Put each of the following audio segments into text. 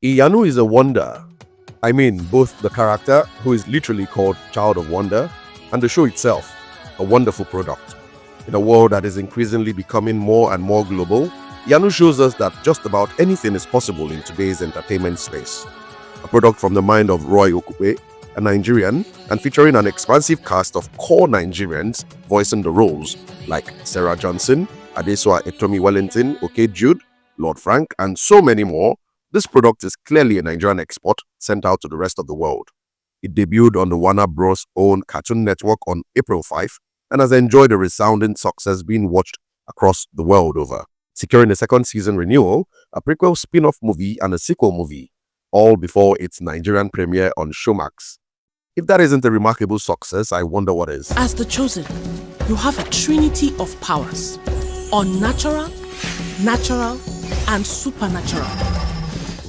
Iyanu is a wonder. I mean, both the character, who is literally called Child of Wonder, and the show itself, a wonderful product. In a world that is increasingly becoming more and more global, Iyanu shows us that just about anything is possible in today's entertainment space. A product from the mind of Roye Okupe, a Nigerian, and featuring an expansive cast of core Nigerians voicing the roles like Serah Johnson, Adesua Etomi-Wellington, Okey Jude, Lord Frank, and so many more. This product is clearly a Nigerian export sent out to the rest of the world. It debuted on the Warner Bros. Own Cartoon Network on April 5 and has enjoyed a resounding success being watched across the world over, securing a second season renewal, a prequel spin-off movie, and a sequel movie, all before its Nigerian premiere on Showmax. If that isn't a remarkable success, I wonder what is. As the chosen, you have a trinity of powers: unnatural, natural, and supernatural.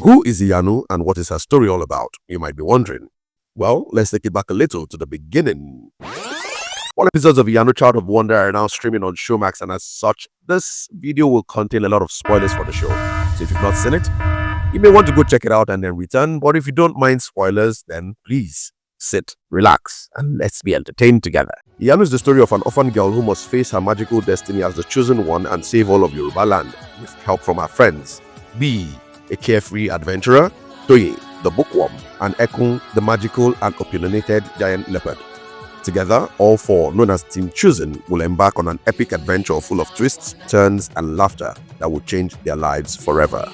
Who is Iyanu and what is her story all about, you might be wondering? Well, let's take it back a little to the beginning. All episodes of Iyanu Child of Wonder are now streaming on Showmax, and as such, this video will contain a lot of spoilers for the show. So if you've not seen it, you may want to go check it out and then return, but if you don't mind spoilers, then please sit, relax, and let's be entertained together. Iyanu is the story of an orphan girl who must face her magical destiny as the chosen one and save all of Yoruba land with help from her friends. B, a carefree adventurer, Toye, the bookworm, and Ekun, the magical and opinionated giant leopard. Together, all four, known as Team Chosen, will embark on an epic adventure full of twists, turns, and laughter that will change their lives forever.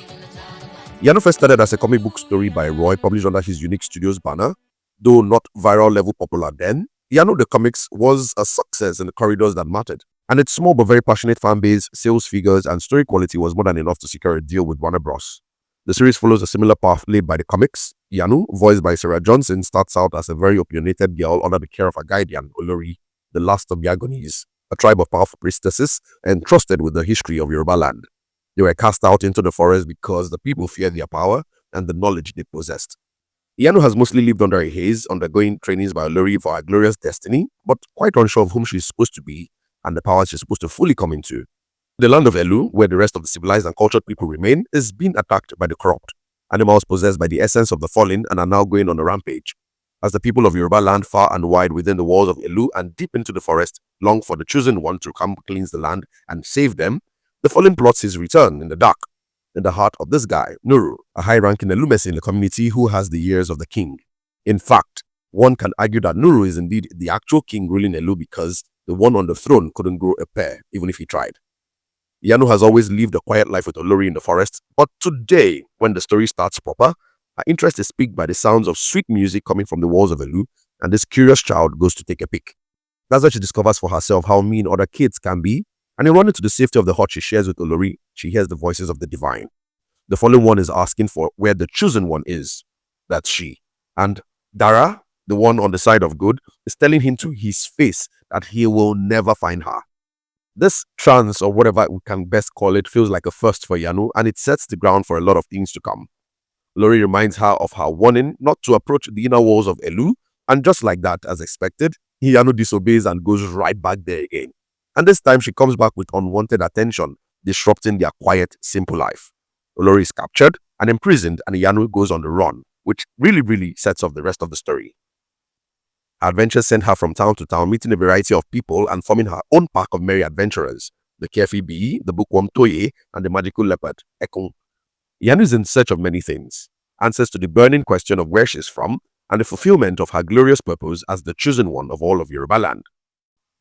Iyanu first started as a comic book story by Roy, published under his Unique Studios banner. Though not viral level popular then, Iyanu the comics was a success in the corridors that mattered. And its small but very passionate fan base, sales figures, and story quality was more than enough to secure a deal with Warner Bros. The series follows a similar path laid by the comics. Iyanu, voiced by Serah Johnson, starts out as a very opinionated girl under the care of a guardian, Olori, the last of the Agonis, a tribe of powerful priestesses entrusted with the history of Yoruba land. They were cast out into the forest because the people feared their power and the knowledge they possessed. Iyanu has mostly lived under a haze, undergoing trainings by Olori for her glorious destiny, but quite unsure of whom she is supposed to be and the powers she's supposed to fully come into. The land of Elu, where the rest of the civilized and cultured people remain, is being attacked by the corrupt. Animals possessed by the essence of the fallen and are now going on a rampage. As the people of Yoruba land far and wide within the walls of Elu and deep into the forest long for the chosen one to come cleanse the land and save them, the fallen plots his return in the dark. In the heart of this guy, Nuru, a high-ranking Elumesi in the community who has the ears of the king. In fact, one can argue that Nuru is indeed the actual king ruling Elu because the one on the throne couldn't grow a pair even if he tried. Iyanu has always lived a quiet life with Olori in the forest, but today, when the story starts proper, her interest is piqued by the sounds of sweet music coming from the walls of Elu, and this curious child goes to take a peek. That's where she discovers for herself how mean other kids can be, and in running to the safety of the hut she shares with Olori, she hears the voices of the divine. The fallen one is asking for where the chosen one is. That's she. And Dara, the one on the side of good, is telling him to his face that he will never find her. This trance, or whatever we can best call it, feels like a first for Iyanu, and it sets the ground for a lot of things to come. Olori reminds her of her warning not to approach the inner walls of Elu, and just like that, as expected, Iyanu disobeys and goes right back there again. And this time she comes back with unwanted attention, disrupting their quiet, simple life. Olori is captured and imprisoned, and Iyanu goes on the run, which really sets off the rest of the story. Her adventures send her from town to town, meeting a variety of people and forming her own pack of merry adventurers, the carefree bee, the bookworm Toye, and the magical leopard, Ekun. Iyanu is in search of many things: answers to the burning question of where she's from, and the fulfillment of her glorious purpose as the chosen one of all of Yoruba land.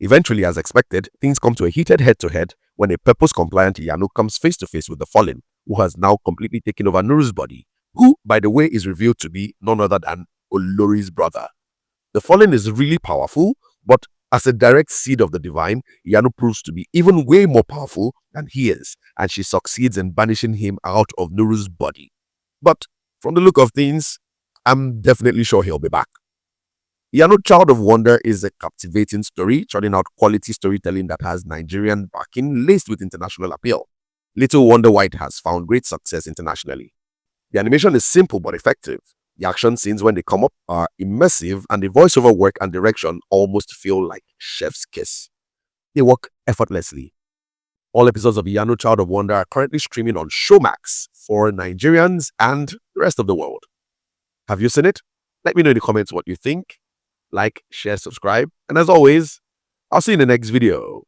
Eventually, as expected, things come to a heated head-to-head when a purpose-compliant Iyanu comes face to face with the fallen, who has now completely taken over Nuru's body, who, by the way, is revealed to be none other than Olori's brother. The fallen is really powerful, but as a direct seed of the divine, Iyanu proves to be even way more powerful than he is, and she succeeds in banishing him out of Nuru's body. But from the look of things, I'm definitely sure he'll be back. Iyanu Child of Wonder is a captivating story, churning out quality storytelling that has Nigerian backing laced with international appeal. Little Wonder White has found great success internationally. The animation is simple but effective. The action scenes when they come up are immersive, and the voiceover work and direction almost feel like chef's kiss. They work effortlessly. All episodes of Iyanu Child of Wonder are currently streaming on Showmax for Nigerians and the rest of the world. Have you seen it? Let me know in the comments what you think. Like, share, subscribe, and as always, I'll see you in the next video.